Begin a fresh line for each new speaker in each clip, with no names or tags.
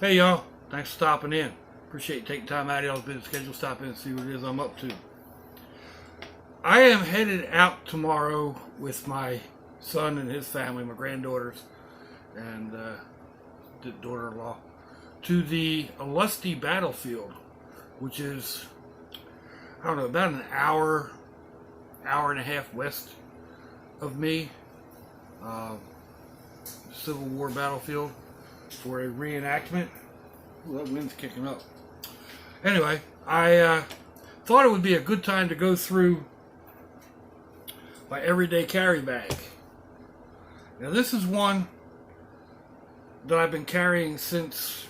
Hey y'all, thanks for stopping in. Appreciate you taking time out of y'all's busy schedule, stop in and see what it is I'm up to. I am headed out tomorrow with my son and his family, my granddaughters and daughter-in-law, to the Lusty battlefield, which is, I don't know, about an hour and a half west of me. Civil War battlefield for a reenactment. Ooh, that wind's kicking up. Anyway, I thought it would be a good time to go through my everyday carry bag. Now this is one that I've been carrying since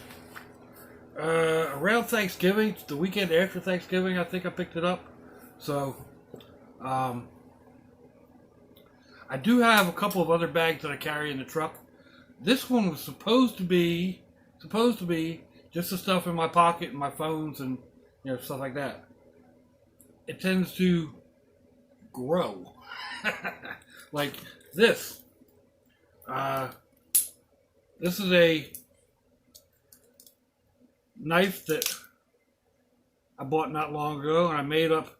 around Thanksgiving, the weekend after Thanksgiving. I think I picked it up. So I do have a couple of other bags that I carry in the truck. This one was supposed to be just the stuff in my pocket and my phones and stuff like that. It tends to grow. Like this. This is a knife that I bought not long ago, and I made up.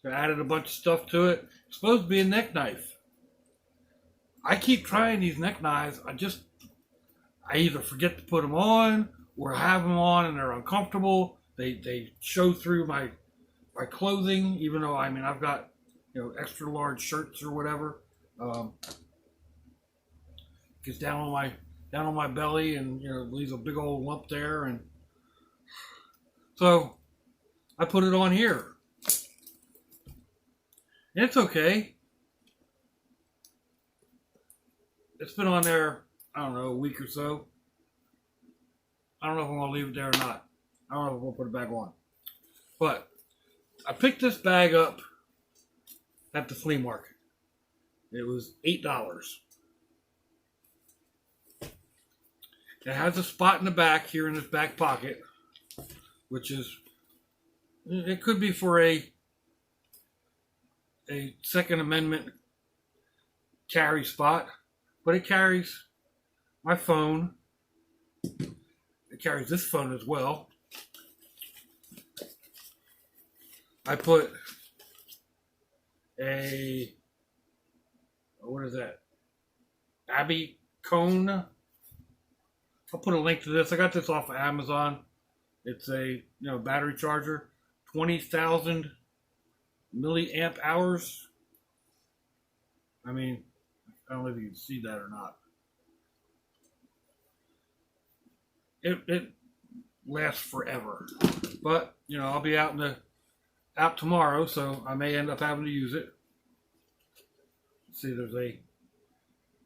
I added a bunch of stuff to it. It's supposed to be a neck knife. I keep trying these neck knives. I either forget to put them on or have them on and they're uncomfortable. They show through my clothing, even though I've got extra large shirts or whatever. Gets down on my belly and leaves a big old lump there, and so I put it on here. And it's okay. It's been on there, I don't know, a week or so. I don't know if I'm going to leave it there or not. I don't know if I'm going to put it back on. But I picked this bag up at the flea market. It was $8. It has a spot in the back here in this back pocket, which is, it could be for a Second Amendment carry spot. But it carries my phone. It carries this phone as well. I put what is that? D.E.B cone. I'll put a link to this. I got this off of Amazon. It's a battery charger, 20,000 milliamp hours. I don't know if you can see that or not. It lasts forever, but I'll be out tomorrow, so I may end up having to use it. Let's see, there's a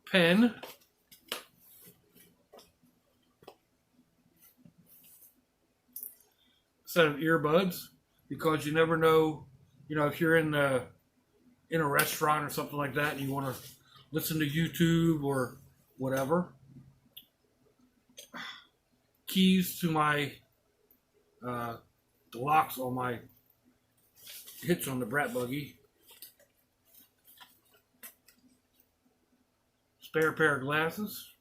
pen, set of earbuds, because you never know, if you're in a restaurant or something like that, and you want to listen to YouTube or whatever. Keys to my the locks on my hitch on the brat buggy. Spare pair of glasses.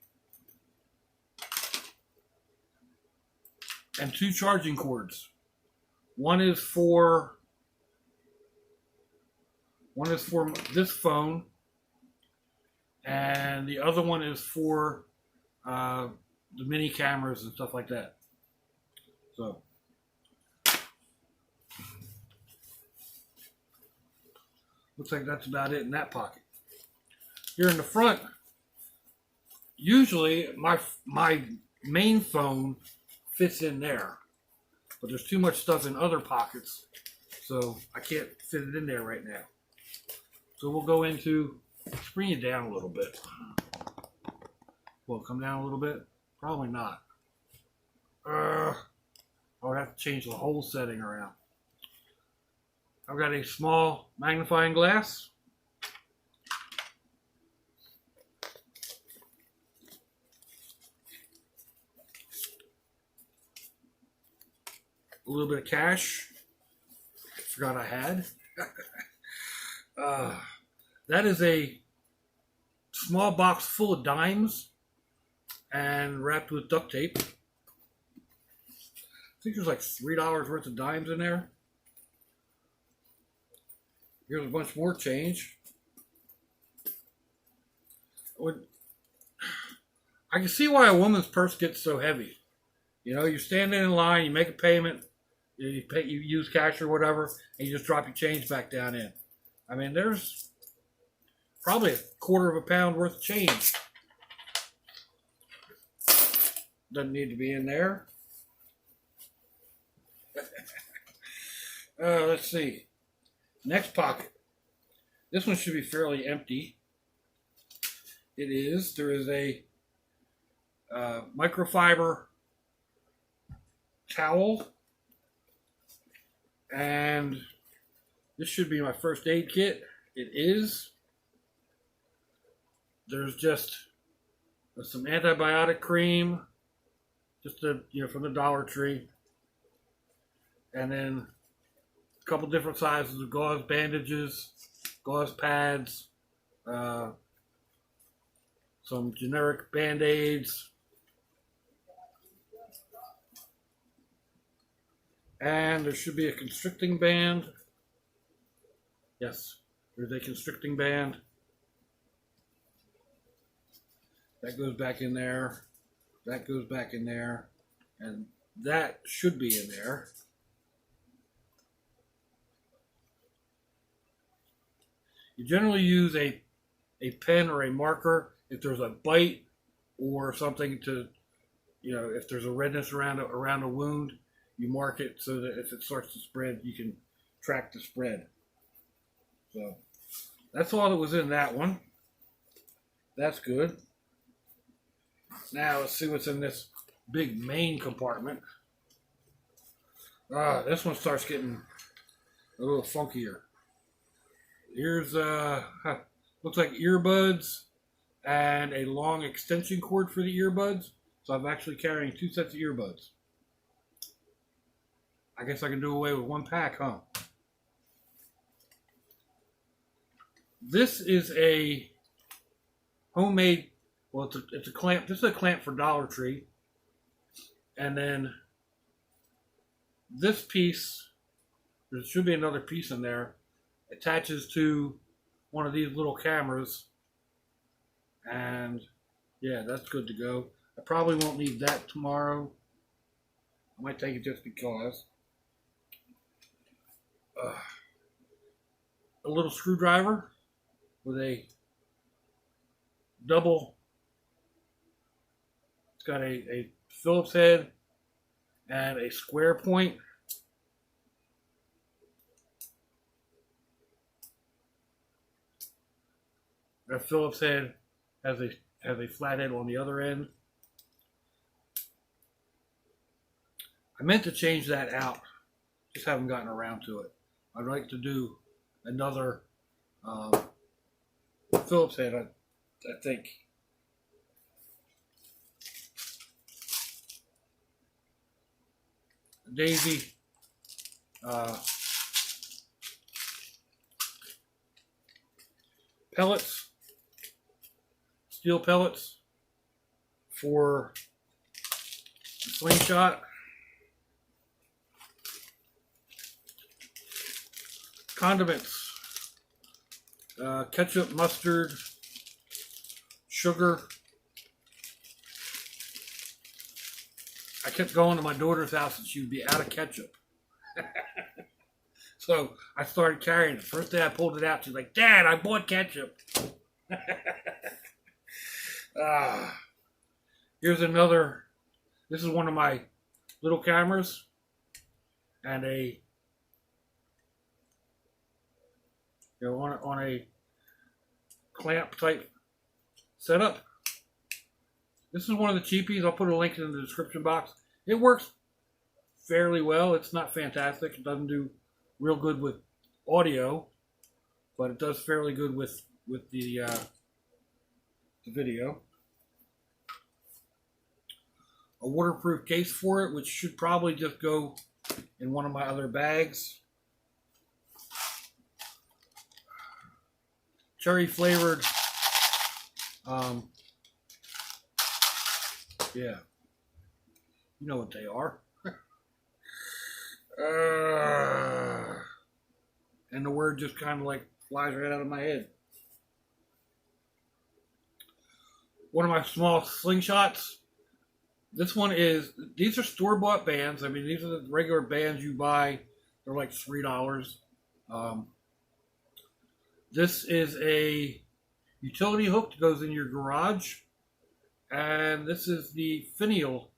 And 2 charging cords. One is for this phone, and the other one is for the mini cameras and stuff like that. So looks like that's about it in that pocket. Here in the front, usually my main phone fits in there, but there's too much stuff in other pockets, so I can't fit it in there right now. So we'll go into, bring it down a little bit. Will it come down a little bit? Probably not. I would have to change the whole setting around. I've got a small magnifying glass. A little bit of cash. Forgot I had. That is a small box full of dimes and wrapped with duct tape. think there's like $3 worth of dimes in there. Here's a bunch more change. I can see why a woman's purse gets so heavy. You know, you're standing in line, you make a payment, you use cash or whatever, and you just drop your change back down in. I mean, there's probably a quarter of a pound worth of change. Doesn't need to be in there. Let's see. Next pocket. This one should be fairly empty. It is. There is a microfiber towel, and this should be my first aid kit. It is. There's just some antibiotic cream, just from the Dollar Tree, and then a couple different sizes of gauze bandages, gauze pads, some generic Band-Aids, and there should be a constricting band. Yes, there's a constricting band. That goes back in there. That goes back in there. And that should be in there. You generally use a pen or a marker if there's a bite or something to, if there's a redness around a wound, you mark it so that if it starts to spread, you can track the spread. So that's all that was in that one. That's good. Now let's see what's in this big main compartment. This one starts getting a little funkier. Here's looks like earbuds and a long extension cord for the earbuds. So I'm actually carrying 2 sets of earbuds. I guess I can do away with 1 pack, huh? This is a homemade, well, it's a clamp. This is a clamp for Dollar Tree. And then this piece, there should be another piece in there, attaches to one of these little cameras. And yeah, that's good to go. I probably won't need that tomorrow. I might take it just because. A little screwdriver with a double. It's got a Phillips head and a square point. That Phillips head has a flat head on the other end. I meant to change that out, just haven't gotten around to it. I'd like to do another Phillips head, I think. Daisy pellets, steel pellets for the slingshot. Condiments, ketchup, mustard, sugar. I kept going to my daughter's house and she would be out of ketchup. So I started carrying it. First day I pulled it out, she's like, "Dad, I bought ketchup." Here's another. This is one of my little cameras and a on a clamp type setup. This is one of the cheapies. I'll put a link in the description box. It works fairly well. It's not fantastic. It doesn't do real good with audio, but it does fairly good with the video. A waterproof case for it, which should probably just go in one of my other bags. Cherry flavored, yeah, you know what they are. And the word just kind of like flies right out of my head. One of my small slingshots. This one is, these are store-bought bands. I mean, these are the regular bands you buy. They're like $3. This is a utility hook that goes in your garage. And this is the finial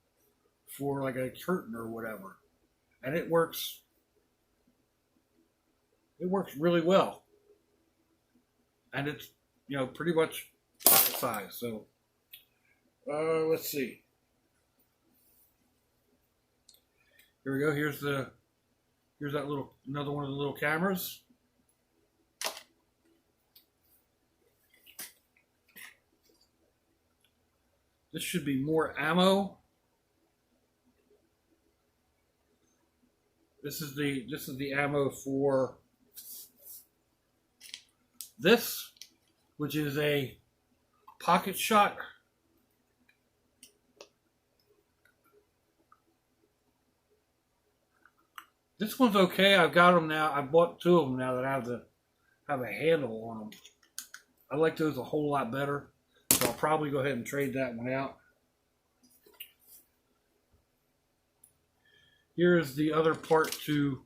for like a curtain or whatever. And it works really well. And it's, you know, pretty much pocket size. So, let's see. Here we go. Here's that little, another one of the little cameras. This should be more ammo. This is the ammo for this, which is a pocket shot. This one's okay. I've got them now. I bought 2 of them now that I have a handle on them. I like those a whole lot better. So I'll probably go ahead and trade that one out. Here's the other part to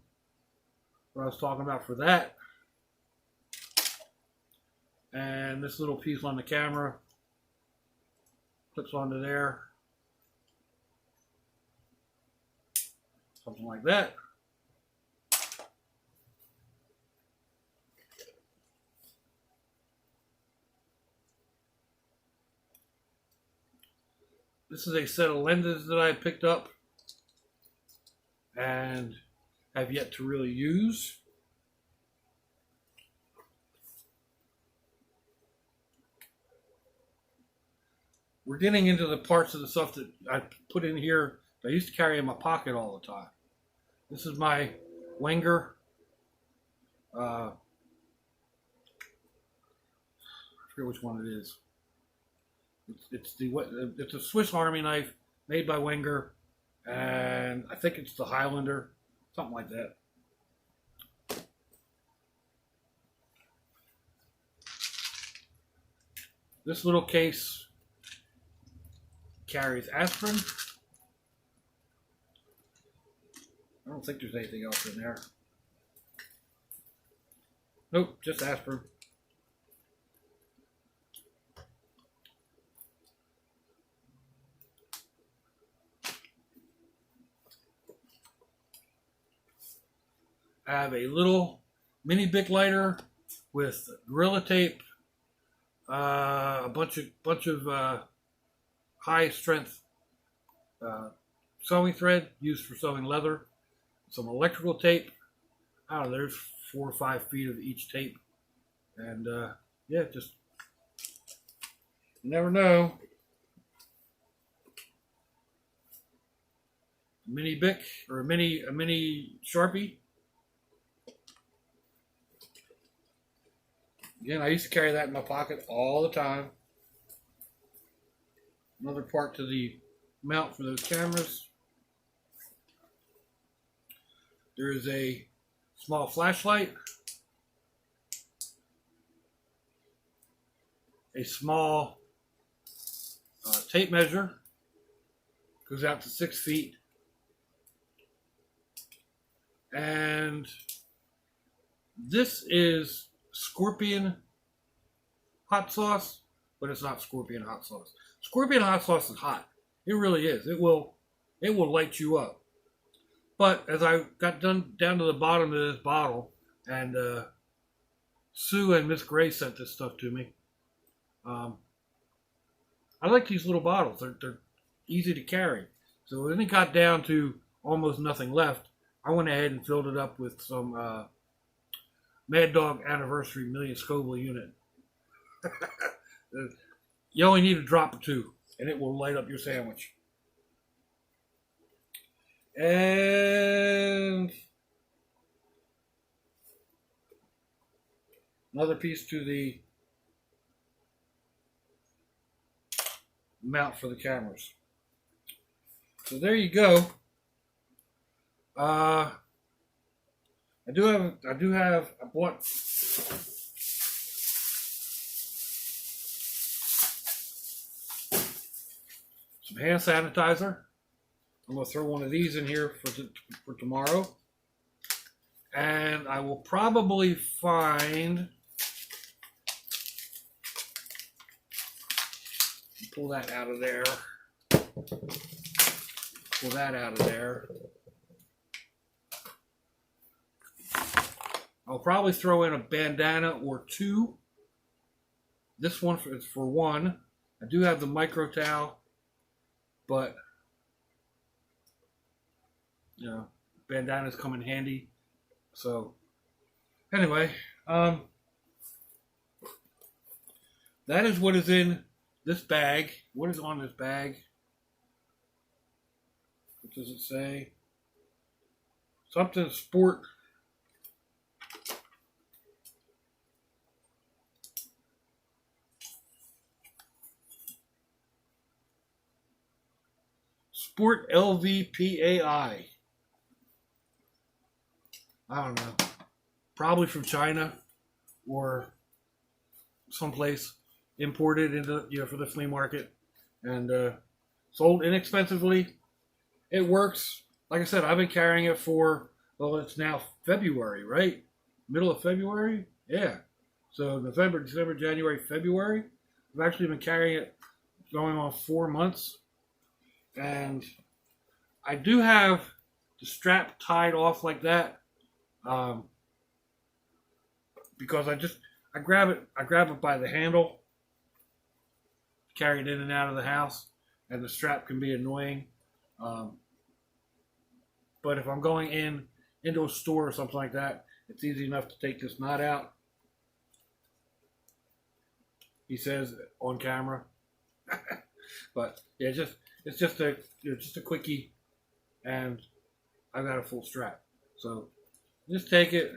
what I was talking about for that. And this little piece on the camera clips onto there. Something like that. This is a set of lenses that I picked up and have yet to really use. We're getting into the parts of the stuff that I put in here that I used to carry in my pocket all the time. This is my Wenger. I forget which one it is. It's a Swiss Army knife made by Wenger, and I think it's the Highlander, something like that. This little case carries aspirin. I don't think there's anything else in there. Nope, just aspirin. I have a little mini Bic lighter with Gorilla Tape, a bunch of high strength sewing thread used for sewing leather, some electrical tape. I don't know, there's 4 or 5 feet of each tape, and yeah, just you never know. A mini Bic or a mini Sharpie. Again, I used to carry that in my pocket all the time. Another part to the mount for those cameras. There is a small flashlight. A small tape measure. Goes out to 6 feet. And this is Scorpion hot sauce, but it's not Scorpion hot sauce. Scorpion hot sauce is hot. It really is. It will light you up. But as I got down to the bottom of this bottle, and Sue and Miss Gray sent this stuff to me. I like these little bottles. They're easy to carry. So when it got down to almost nothing left, I went ahead and filled it up with some Mad Dog Anniversary Million Scoville unit. You only need a drop or 2, and it will light up your sandwich. And another piece to the mount for the cameras. So there you go. I bought some hand sanitizer. I'm going to throw one of these in here for tomorrow. And I will probably find, pull that out of there. Pull that out of there. I'll probably throw in a bandana or two. This one is for one. I do have the micro towel, but you know, bandanas come in handy. So anyway, that is what is in this bag. What is on this bag? What does it say? Something sport. Sport LVPAI. I don't know. Probably from China or someplace imported into, you know, for the flea market and sold inexpensively. It works. Like I said, I've been carrying it for, well, it's now February, right? Middle of February? Yeah. So November, December, January, February. I've actually been carrying it going on 4 months. And I do have the strap tied off like that. Because I grab it by the handle, carry it in and out of the house, and the strap can be annoying. But if I'm going into a store or something like that, it's easy enough to take this knot out. He says on camera. But yeah, it's just a quickie, and I've got a full strap. So just take it,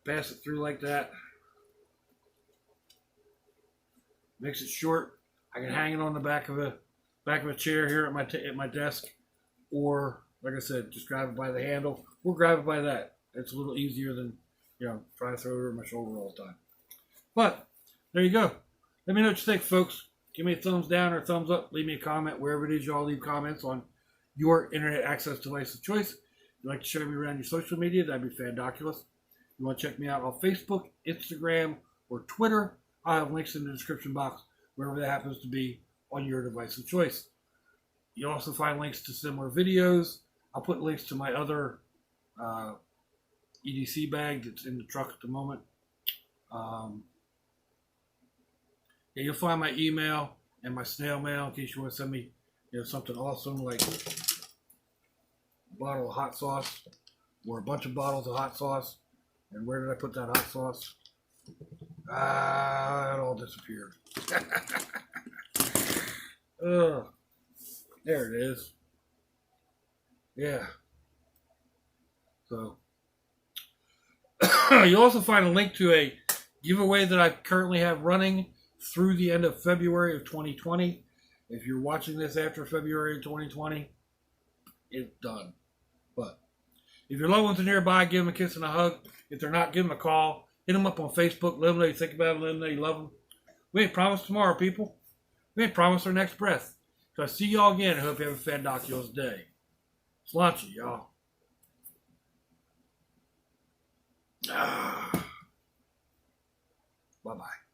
pass it through like that. Makes it short. I can hang it on the back of a chair here at my desk, or like I said, just grab it by the handle, or grab it by that. It's a little easier than, you know, trying to throw it over my shoulder all the time. But there you go. Let me know what you think, folks. Give me a thumbs down or a thumbs up. Leave me a comment wherever it is y'all leave comments on your internet access device of choice. If you'd like to share me around your social media, that'd be fandoculous. If you want to check me out on Facebook, Instagram, or Twitter, I have links in the description box, wherever that happens to be on your device of choice. You'll also find links to similar videos. I'll put links to my other EDC bag that's in the truck at the moment. Yeah, you'll find my email and my snail mail in case you want to send me, you know, something awesome like a bottle of hot sauce or a bunch of bottles of hot sauce. And where did I put that hot sauce? It all disappeared. There it is. Yeah. So you'll also find a link to a giveaway that I currently have running through the end of February of 2020. If you're watching this after February of 2020, it's done. But if your loved ones are nearby, give them a kiss and a hug. If they're not, give them a call. Hit them up on Facebook. Let them know you think about it. Let them know you love them. We ain't promised tomorrow, people. We ain't promised our next breath. So I see y'all again. I hope you have a fandoculous day. It's launchy, y'all. Bye-bye.